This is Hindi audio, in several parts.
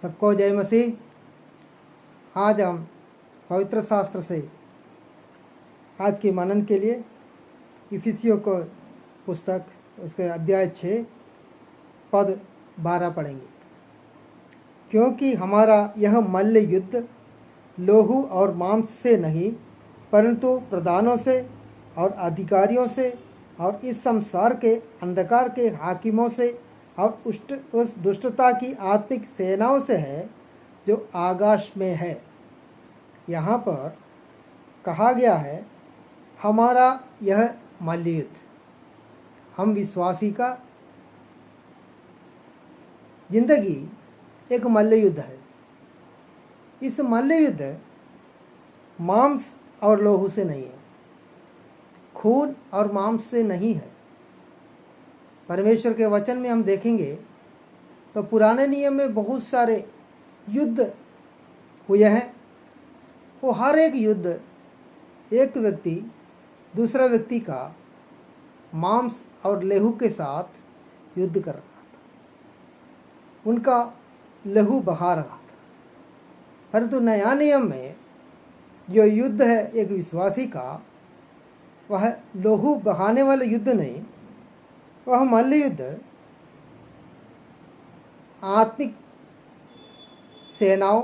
सबको जय मसीह। आज हम पवित्र शास्त्र से आज के मनन के लिए इफिसियों को पुस्तक उसके अध्याय 6 पद 12 पढ़ेंगे। क्योंकि हमारा यह मल्ल युद्ध लोहू और मांस से नहीं परंतु प्रधानों से और अधिकारियों से और इस संसार के अंधकार के हाकिमों से और उस दुष्टता की आत्मिक सेनाओं से है जो आकाश में है। यहाँ पर कहा गया है हमारा यह मल्ल युद्ध, हम विश्वासी का जिंदगी एक मल्ल युद्ध है। इस मल्ल युद्ध मांस और लोहू से नहीं है, खून और मांस से नहीं है। परमेश्वर के वचन में हम देखेंगे तो पुराने नियम में बहुत सारे युद्ध हुए हैं। वो हर एक युद्ध एक व्यक्ति दूसरा व्यक्ति का मांस और लहू के साथ युद्ध कर रहा था, उनका लहू बहा रहा था। परंतु नया नियम में जो युद्ध है एक विश्वासी का, वह लहू बहाने वाला युद्ध नहीं, वह मल्ल युद्ध आत्मिक सेनाओं,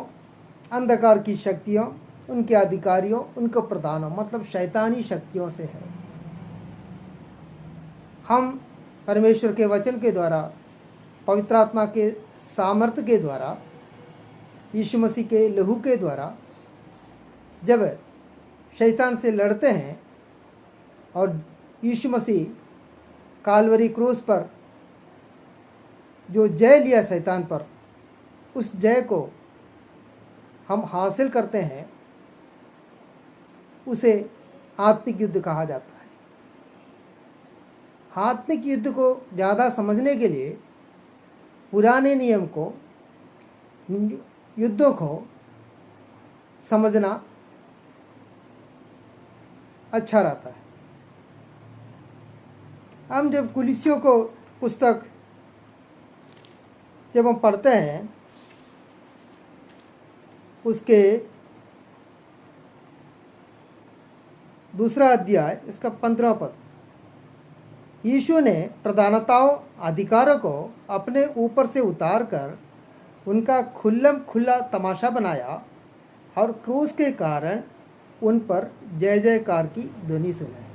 अंधकार की शक्तियों, उनके अधिकारियों, उनके प्रधानों मतलब शैतानी शक्तियों से है। हम परमेश्वर के वचन के द्वारा, पवित्र आत्मा के सामर्थ्य के द्वारा, यीशु मसीह के लहू के द्वारा जब शैतान से लड़ते हैं और यीशु मसीह काल्वरी क्रूस पर जो जय लिया शैतान पर, उस जय को हम हासिल करते हैं, उसे आत्मिक युद्ध कहा जाता है। आत्मिक युद्ध को ज़्यादा समझने के लिए पुराने नियम को, युद्धों को समझना अच्छा रहता है। हम जब कुलिसियों को पुस्तक जब हम पढ़ते हैं, उसके 2 अध्याय इसका 15 पद, यीशु ने प्रधानताओं, अधिकारों को अपने ऊपर से उतार कर उनका खुल्लम खुल्ला तमाशा बनाया और क्रूस के कारण उन पर जय जयकार की ध्वनि सुनाई।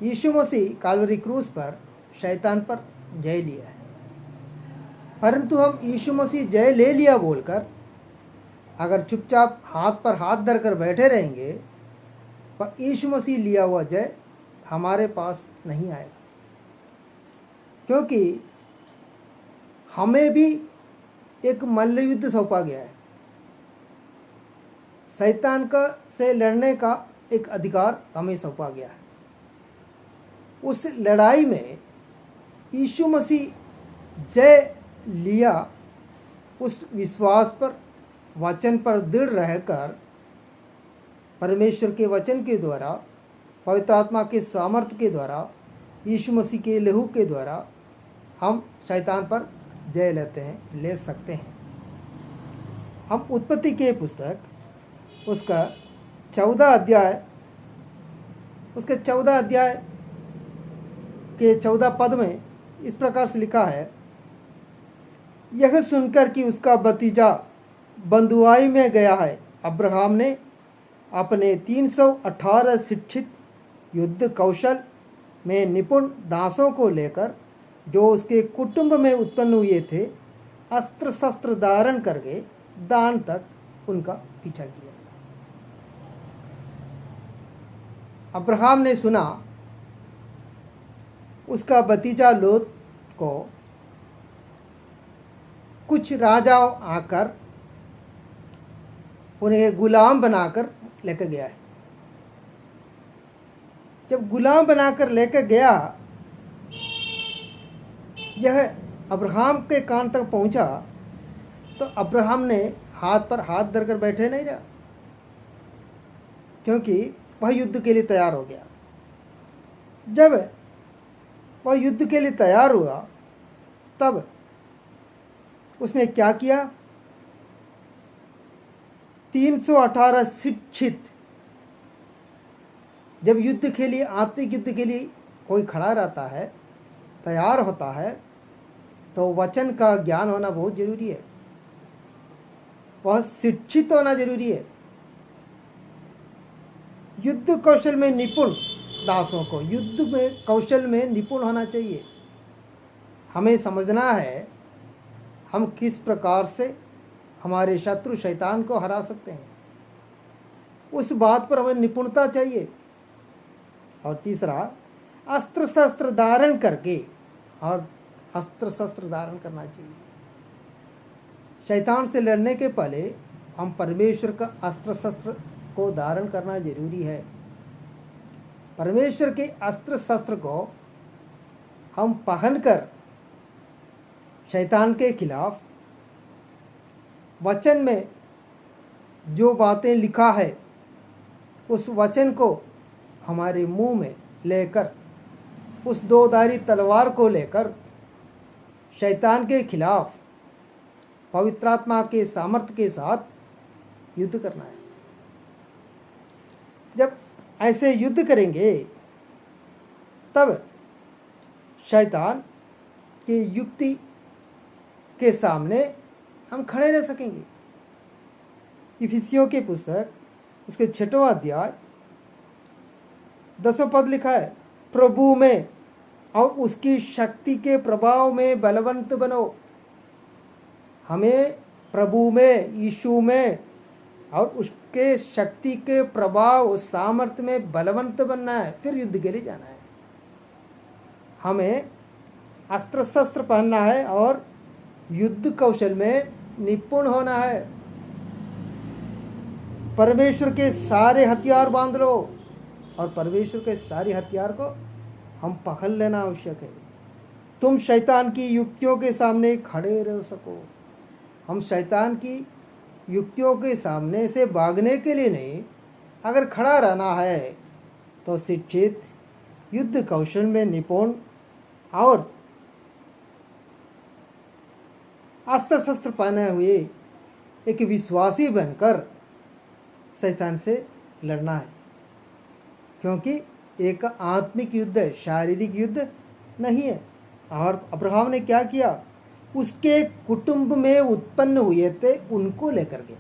यीशु मसीह काल्वरी क्रूस पर शैतान पर जय लिया है। परंतु हम यीशु मसीह जय ले लिया बोलकर अगर चुपचाप हाथ पर हाथ धरकर बैठे रहेंगे, पर यीशु मसीह लिया हुआ जय हमारे पास नहीं आएगा। क्योंकि हमें भी एक मल्ल युद्ध सौंपा गया है। शैतान का से लड़ने का एक अधिकार हमें सौंपा गया है। उस लड़ाई में यीशु मसीह जय लिया, उस विश्वास पर, वचन पर दृढ़ रहकर परमेश्वर के वचन के द्वारा, पवित्र आत्मा के सामर्थ्य के द्वारा, यीशु मसीह के लहू के द्वारा हम शैतान पर जय ले सकते हैं। हम उत्पत्ति के पुस्तक उसका 14 अध्याय, उसके 14 अध्याय के 14 पद में इस प्रकार से लिखा है, यह सुनकर कि उसका भतीजा बंधुआई में गया है, अब्राहम ने अपने 318 शिक्षित युद्ध कौशल में निपुण दासों को लेकर, जो उसके कुटुंब में उत्पन्न हुए थे, अस्त्र शस्त्र धारण करके दान तक उनका पीछा किया। अब्राहम ने सुना उसका भतीजा लोत को कुछ राजाओं आकर उन्हें गुलाम बनाकर लेकर गया है। जब गुलाम बनाकर लेकर गया, यह अब्राहम के कान तक पहुंचा तो अब्राहम ने हाथ पर हाथ धरकर बैठे नहीं रहा, क्योंकि वह युद्ध के लिए तैयार हो गया। जब वह युद्ध के लिए तैयार हुआ, तब उसने क्या किया, 318 शिक्षित, जब युद्ध के लिए, आत्मिक युद्ध के लिए कोई खड़ा रहता है, तैयार होता है, तो वचन का ज्ञान होना बहुत जरूरी है, वह शिक्षित होना जरूरी है। युद्ध कौशल में निपुण दासों को युद्ध में कौशल में निपुण होना चाहिए। हमें समझना है हम किस प्रकार से हमारे शत्रु शैतान को हरा सकते हैं, उस बात पर हमें निपुणता चाहिए। और तीसरा, अस्त्र शस्त्र धारण करके, और अस्त्र शस्त्र धारण करना चाहिए। शैतान से लड़ने के पहले हम परमेश्वर का अस्त्र शस्त्र को धारण करना जरूरी है। परमेश्वर के अस्त्र शस्त्र को हम पहनकर शैतान के खिलाफ वचन में जो बातें लिखा है उस वचन को हमारे मुंह में लेकर, उस दोधारी तलवार को लेकर शैतान के खिलाफ पवित्र आत्मा के सामर्थ्य के साथ युद्ध करना है। जब ऐसे युद्ध करेंगे तब शैतान की युक्ति के सामने हम खड़े रह सकेंगे। इफिसियों की पुस्तक उसके 6वां अध्याय 10वां पद लिखा है, प्रभु में और उसकी शक्ति के प्रभाव में बलवंत बनो। हमें प्रभु में, यीशु में और उसके शक्ति के प्रभाव, सामर्थ्य में बलवंत बनना है, फिर युद्ध के लिए जाना है। हमें अस्त्र शस्त्र पहनना है और युद्ध कौशल में निपुण होना है। परमेश्वर के सारे हथियार बांध लो, और परमेश्वर के सारे हथियार को हम पकड़ लेना आवश्यक है। तुम शैतान की युक्तियों के सामने खड़े रह सको। हम शैतान की युक्तियों के सामने से भागने के लिए नहीं, अगर खड़ा रहना है तो शिक्षित, युद्ध कौशल में निपुण और अस्त्र शस्त्र पहने हुए एक विश्वासी बनकर शैतान से लड़ना है, क्योंकि एक आत्मिक युद्ध है, शारीरिक युद्ध नहीं है। और अब्राहम ने क्या किया, उसके कुटुंब में उत्पन्न हुए थे उनको लेकर गया।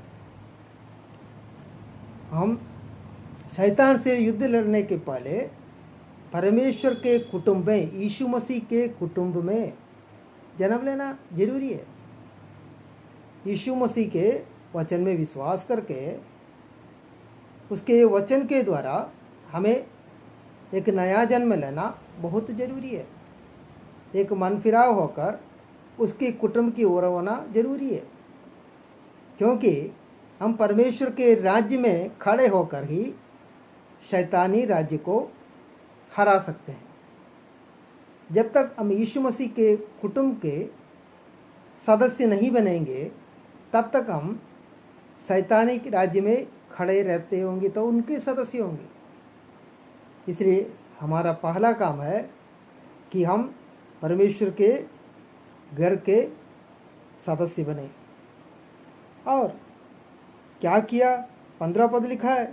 हम शैतान से युद्ध लड़ने के पहले परमेश्वर के कुटुंब में, यीशु मसीह के कुटुंब में जन्म लेना जरूरी है। यीशु मसीह के वचन में विश्वास करके उसके वचन के द्वारा हमें एक नया जन्म लेना बहुत ज़रूरी है। एक मन फिराव होकर उसके कुटुंब की ओर होना जरूरी है, क्योंकि हम परमेश्वर के राज्य में खड़े होकर ही शैतानी राज्य को हरा सकते हैं। जब तक हम यीशु मसीह के कुटुंब के सदस्य नहीं बनेंगे, तब तक हम शैतानी राज्य में खड़े रहते होंगे तो उनके सदस्य होंगे। इसलिए हमारा पहला काम है कि हम परमेश्वर के घर के सदस्य बने। और क्या किया, 15 पद लिखा है,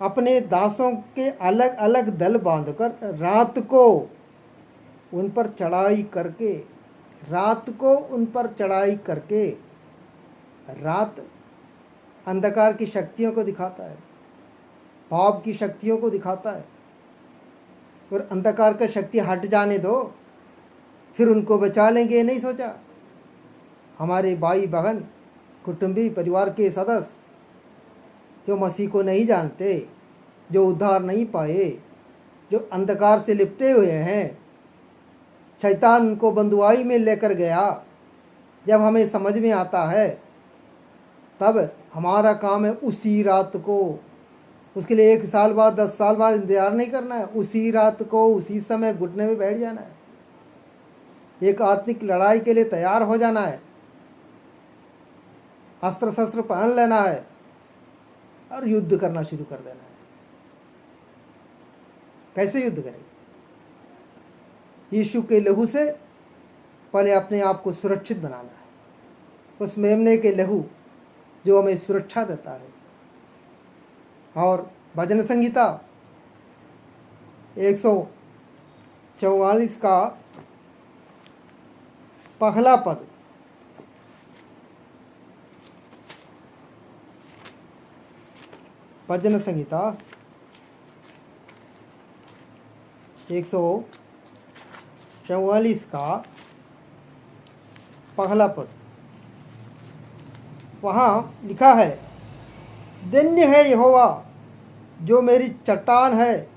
अपने दासों के अलग अलग दल बांधकर रात को उन पर चढ़ाई करके, रात को उन पर चढ़ाई करके, रात अंधकार की शक्तियों को दिखाता है, पाप की शक्तियों को दिखाता है। और अंधकार का शक्ति हट जाने दो, फिर उनको बचा लेंगे, नहीं सोचा। हमारे भाई बहन, कुटुंबी, परिवार के सदस्य जो मसीह को नहीं जानते, जो उद्धार नहीं पाए, जो अंधकार से लिपटे हुए हैं, शैतान उनको बंधुआई में लेकर गया। जब हमें समझ में आता है तब हमारा काम है उसी रात को, उसके लिए 1 साल बाद, 10 साल बाद इंतजार नहीं करना है, उसी रात को उसी समय घुटने में बैठ जाना है, एक आत्मिक लड़ाई के लिए तैयार हो जाना है, अस्त्र शस्त्र पहन लेना है और युद्ध करना शुरू कर देना है। कैसे युद्ध करें? यीशु के लहू से पहले अपने आप को सुरक्षित बनाना है। उस मेमने के लहू जो हमें सुरक्षा देता है। और भजन संहिता 144 का पहला पद, भजन संहिता 144 का पहला पद, वहाँ लिखा है, धन्य है यहोवा जो मेरी चट्टान है,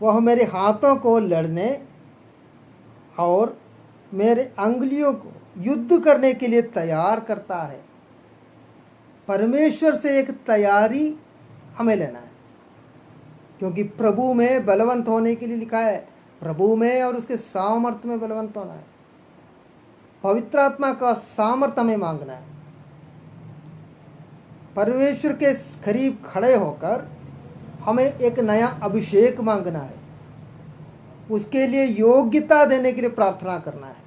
वह मेरे हाथों को लड़ने और मेरे अंगुलियों को युद्ध करने के लिए तैयार करता है। परमेश्वर से एक तैयारी हमें लेना है, क्योंकि प्रभु में बलवंत होने के लिए लिखा है, प्रभु में और उसके सामर्थ्य में बलवंत होना है। पवित्र आत्मा का सामर्थ्य हमें मांगना है। परमेश्वर के करीब खड़े होकर हमें एक नया अभिषेक मांगना है, उसके लिए योग्यता देने के लिए प्रार्थना करना है।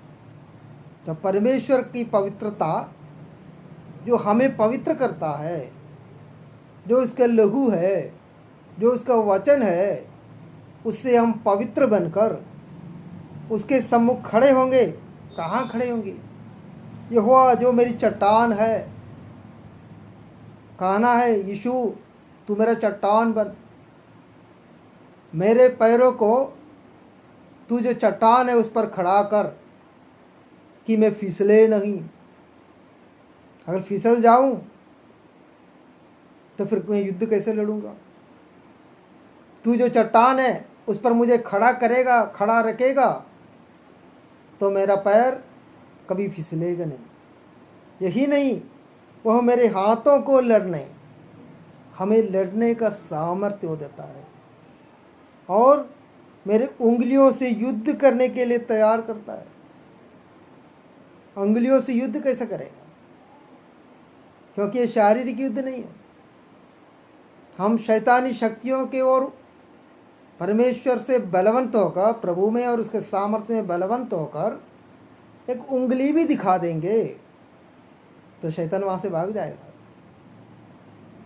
तो परमेश्वर की पवित्रता जो हमें पवित्र करता है, जो उसका लहू है, जो उसका वचन है, उससे हम पवित्र बनकर उसके सम्मुख खड़े होंगे। कहाँ खड़े होंगे? यहोवा जो मेरी चट्टान है, कहना है यीशु तू मेरा चट्टान बन, मेरे पैरों को तू जो चट्टान है उस पर खड़ा कर कि मैं फिसले नहीं। अगर फिसल जाऊं तो फिर मैं युद्ध कैसे लड़ूंगा? तू जो चट्टान है उस पर मुझे खड़ा करेगा, खड़ा रखेगा, तो मेरा पैर कभी फिसलेगा नहीं। यही नहीं, वह मेरे हाथों को लड़ने, हमें लड़ने का सामर्थ्य वो देता है, और मेरे उंगलियों से युद्ध करने के लिए तैयार करता है। उंगलियों से युद्ध कैसे करेगा? क्योंकि ये शारीरिक युद्ध नहीं है। हम शैतानी शक्तियों के ओर परमेश्वर से बलवंत होकर, प्रभु में और उसके सामर्थ्य में बलवंत होकर एक उंगली भी दिखा देंगे तो शैतान वहाँ से भाग जाएगा।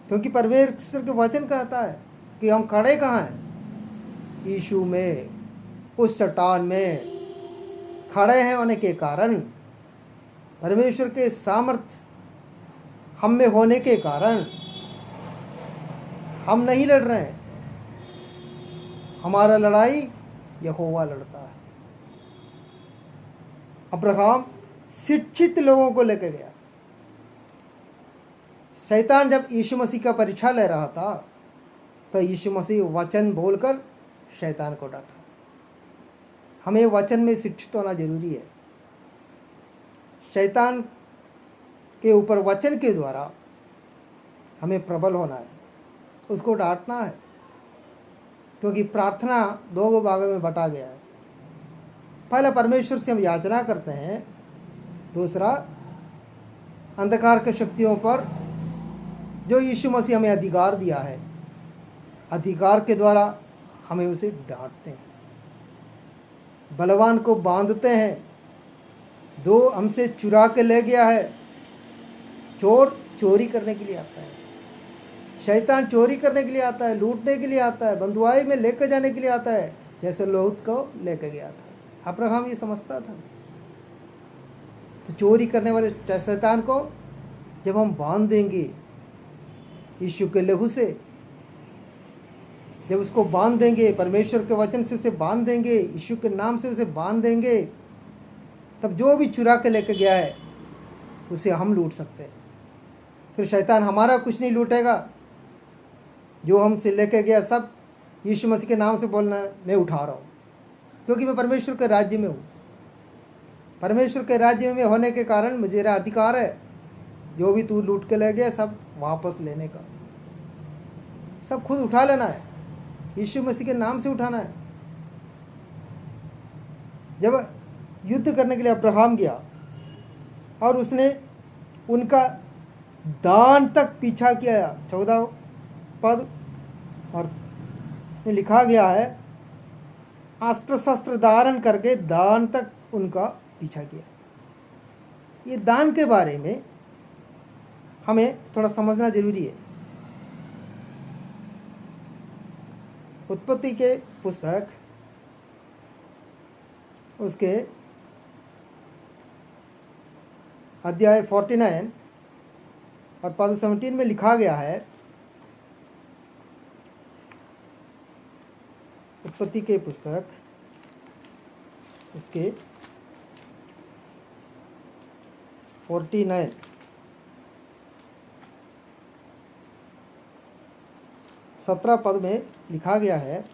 क्योंकि परमेश्वर के वचन कहता है कि हम खड़े कहाँ हैं? यीशु में, उस चट्टान में खड़े हैं होने के कारण, परमेश्वर के सामर्थ्य हम में होने के कारण हम नहीं लड़ रहे हैं। हमारा लड़ाई यहोवा लड़ता है। अब्राहम शिक्षित लोगों को लेकर गया। शैतान जब यीशु मसीह का परीक्षा ले रहा था तो यीशु मसीह वचन बोलकर शैतान को डांटा। हमें वचन में शिक्षित होना जरूरी है। शैतान के ऊपर वचन के द्वारा हमें प्रबल होना है, उसको डांटना है। क्योंकि प्रार्थना दो भागों में बटा गया है। पहला परमेश्वर से हम याचना करते हैं, दूसरा अंधकार के शक्तियों पर जो यीशु मसीह हमें अधिकार दिया है, अधिकार के द्वारा हमें उसे डांटते हैं, बलवान को बांधते हैं। दो हमसे चुरा के ले गया है। चोर चोरी करने के लिए आता है, शैतान चोरी करने के लिए आता है, लूटने के लिए आता है, बंधुआई में लेकर जाने के लिए आता है, जैसे लोत को लेकर गया था। अब्राहम ये समझता था। तो चोरी करने वाले शैतान को जब हम बांध देंगे यीशु के लहू से, जब उसको बांध देंगे, परमेश्वर के वचन से उसे बांध देंगे, यीशु के नाम से उसे बांध देंगे, तब जो भी चुरा के लेकर गया है उसे हम लूट सकते हैं। फिर शैतान हमारा कुछ नहीं लूटेगा। जो हमसे लेके गया सब यीशु मसीह के नाम से बोलना है, मैं उठा रहा हूँ, क्योंकि मैं परमेश्वर के राज्य में हूँ। परमेश्वर के राज्य में होने के कारण मुझे अधिकार है, जो भी तू लूट के ले गया सब वापस लेने का, सब खुद उठा लेना है, यीशु मसीह के नाम से उठाना है। जब युद्ध करने के लिए अब्राहम गया और उसने उनका दान तक पीछा किया, 14 पद और में लिखा गया है, अस्त्र शस्त्र धारण करके दान तक उनका पीछा किया। ये दान के बारे में हमें थोड़ा समझना जरूरी है। उत्पत्ति के पुस्तक उसके अध्याय 49 और पद 17 में लिखा गया है, उत्पत्ति के पुस्तक उसके 49 17 पद में लिखा गया है,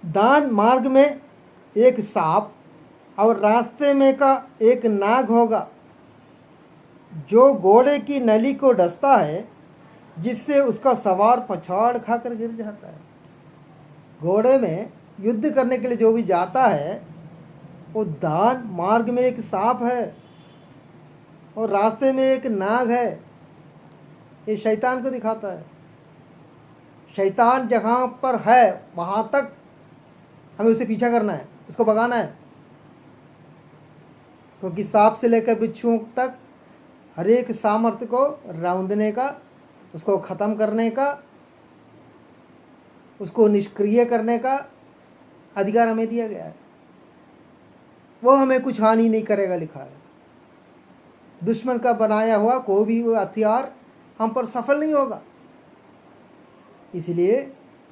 दान मार्ग में एक सांप और रास्ते में का एक नाग होगा, जो घोड़े की नली को डसता है, जिससे उसका सवार पछाड़ खाकर गिर जाता है। घोड़े में युद्ध करने के लिए जो भी जाता है, वो दान मार्ग में एक सांप है और रास्ते में एक नाग है। ये शैतान को दिखाता है। शैतान जहाँ पर है वहाँ तक हमें उसे पीछा करना है, उसको भगाना है, क्योंकि सांप से लेकर बिच्छुओं तक हर एक सामर्थ्य को रौंदने का, उसको ख़त्म करने का, उसको निष्क्रिय करने का अधिकार हमें दिया गया है। वो हमें कुछ हानि नहीं करेगा, लिखा है। दुश्मन का बनाया हुआ कोई भी हथियार हम पर सफल नहीं होगा। इसलिए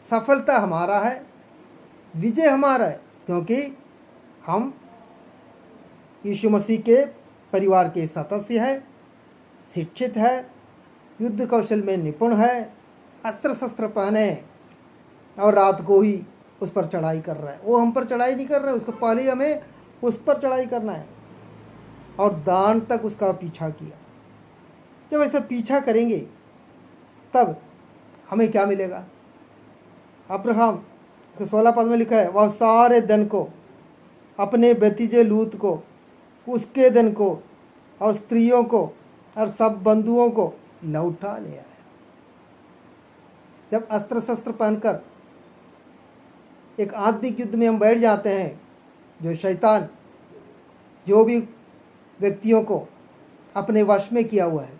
सफलता हमारा है, विजय हमारा है, क्योंकि हम यीशु मसीह के परिवार के सदस्य हैं, शिक्षित है, युद्ध कौशल में निपुण है, अस्त्र शस्त्र पहने और रात को ही उस पर चढ़ाई कर रहा है। वो हम पर चढ़ाई नहीं कर रहा है, उसको पहले ही हमें उस पर चढ़ाई करना है और दान तक उसका पीछा किया। जब ऐसा पीछा करेंगे तब हमें क्या मिलेगा? अब्राहम 16 पद में लिखा है, वह सारे धन को, अपने भतीजे लूत को, उसके धन को और स्त्रियों को और सब बंधुओं को लौटा ले आया। जब अस्त्र शस्त्र पहनकर एक आत्मिक युद्ध में हम बैठ जाते हैं, जो शैतान जो भी व्यक्तियों को अपने वश में किया हुआ है,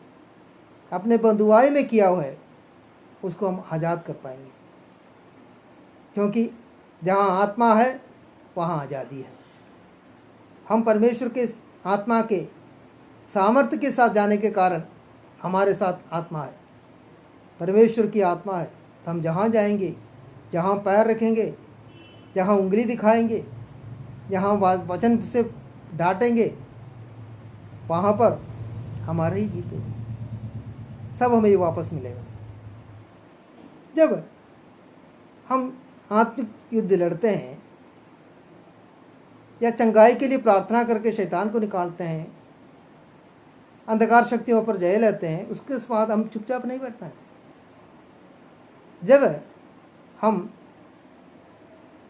अपने बंधुआई में किया हुआ है, उसको हम आज़ाद कर पाएंगे, क्योंकि जहाँ आत्मा है वहाँ आज़ादी है। हम परमेश्वर के आत्मा के सामर्थ्य के साथ जाने के कारण हमारे साथ आत्मा है, परमेश्वर की आत्मा है। तो हम जहाँ जाएंगे, जहाँ पैर रखेंगे, जहाँ उंगली दिखाएंगे, जहाँ वचन से डांटेंगे, वहाँ पर हमारी ही जीत होगी, सब हमें वापस मिलेगा। जब हम आत्मिक युद्ध लड़ते हैं या चंगाई के लिए प्रार्थना करके शैतान को निकालते हैं, अंधकार शक्तियों पर जय लेते हैं, उसके बाद हम चुपचाप नहीं बैठना है। जब हम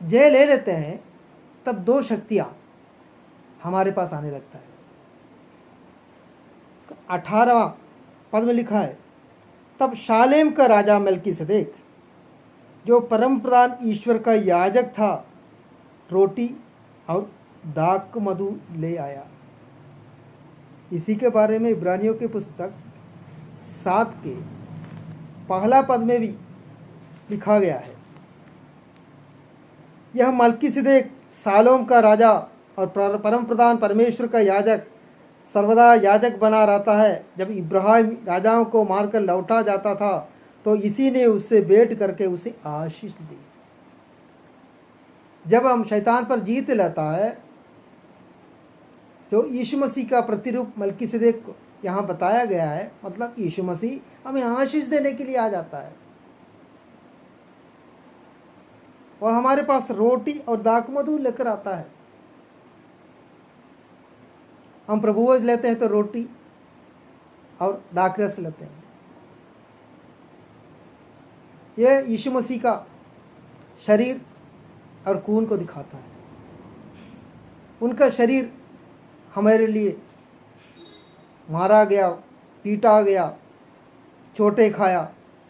जय ले लेते हैं तब दो शक्तियाँ हमारे पास आने लगता है। 18वां पद में लिखा है, तब शालेम का राजा मल्कीसदेक, जो परम प्रधान ईश्वर का याजक था, रोटी और दाक मधु ले आया। इसी के बारे में इब्रानियों की पुस्तक 7 के पहला पद में भी लिखा गया है। यह मल्कीसदेक शालोम का राजा और परम प्रधान परमेश्वर का याजक सर्वदा याजक बना रहता है। जब इब्राहिम राजाओं को मारकर लौटा जाता था तो इसी ने उससे भेंट करके उसे आशीष दी। जब हम शैतान पर जीत लेता है, जो यीशु मसीह का प्रतिरूप मल्कीसदेक यहाँ बताया गया है, मतलब यीशु मसीह हमें आशीष देने के लिए आ जाता है और हमारे पास रोटी और दाखमधु लेकर आता है। हम प्रभुभोज लेते हैं तो रोटी और दाखरस लेते हैं। यह यीशु मसीह का शरीर और खून को दिखाता है। उनका शरीर हमारे लिए मारा गया, पीटा गया, चोटें खाया,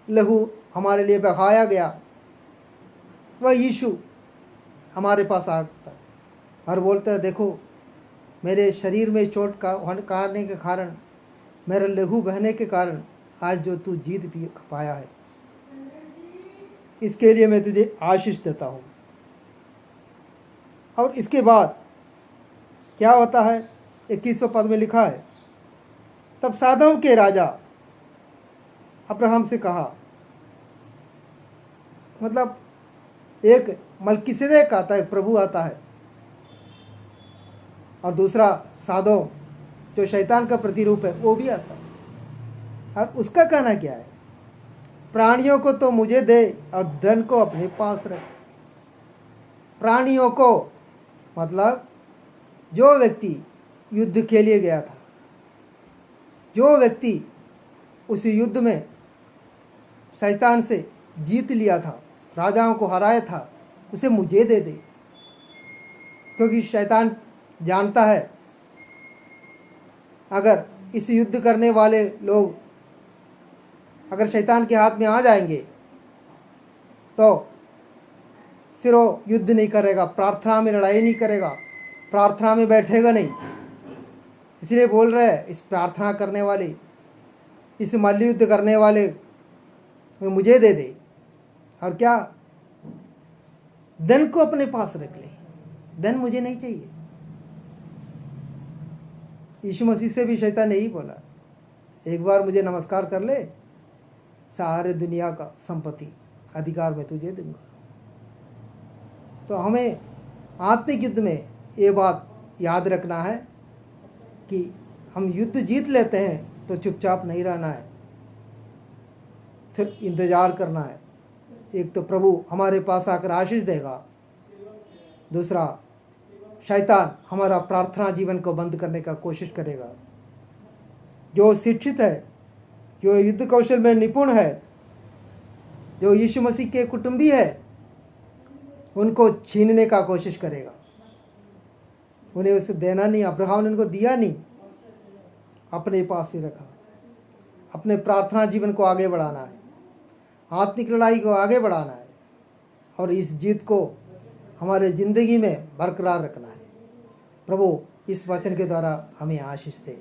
लहू हमारे लिए बहाया गया। वह यीशु हमारे पास आता है और बोलता है, देखो मेरे शरीर में चोट का होने के कारण, मेरा लहू बहने के कारण आज जो तू जीत भी पाया है, इसके लिए मैं तुझे आशीष देता हूँ। और इसके बाद क्या होता है, 21वें पद में लिखा है, तब सादोम के राजा अब्राहम से कहा, मतलब एक मलकीसेदेक आता है, प्रभु आता है, और दूसरा सादोम जो शैतान का प्रतिरूप है वो भी आता है। और उसका कहना क्या है, प्राणियों को तो मुझे दे और धन को अपने पास रख। प्राणियों को मतलब जो व्यक्ति युद्ध के लिए गया था, जो व्यक्ति उस युद्ध में शैतान से जीत लिया था, राजाओं को हराया था, उसे मुझे दे दे। क्योंकि शैतान जानता है अगर इस युद्ध करने वाले लोग अगर शैतान के हाथ में आ जाएंगे तो फिर वो युद्ध नहीं करेगा, प्रार्थना में लड़ाई नहीं करेगा, प्रार्थना में बैठेगा नहीं। इसलिए बोल रहे हैं, इस प्रार्थना करने वाले, इस मल्लयुद्ध करने वाले मुझे दे दे। और क्या, धन को अपने पास रख ले, धन मुझे नहीं चाहिए। यीशु मसीह से भी शैतान यही बोला, एक बार मुझे नमस्कार कर ले, सारे दुनिया का संपत्ति अधिकार मैं तुझे दूंगा। तो हमें आत्मिक युद्ध में ये बात याद रखना है कि हम युद्ध जीत लेते हैं तो चुपचाप नहीं रहना है, फिर इंतज़ार करना है। एक तो प्रभु हमारे पास आकर आशीष देगा, दूसरा शैतान हमारा प्रार्थना जीवन को बंद करने का कोशिश करेगा। जो शिक्षित है, जो युद्ध कौशल में निपुण है, जो यीशु मसीह के कुटुंबी है, उनको छीनने का कोशिश करेगा। उन्हें उसे देना नहीं, अब्राहम ने उनको दिया नहीं, अपने पास ही रखा। अपने प्रार्थना जीवन को आगे बढ़ाना है, आत्मिक लड़ाई को आगे बढ़ाना है और इस जीत को हमारे ज़िंदगी में बरकरार रखना है। प्रभु इस वचन के द्वारा हमें आशीष दे।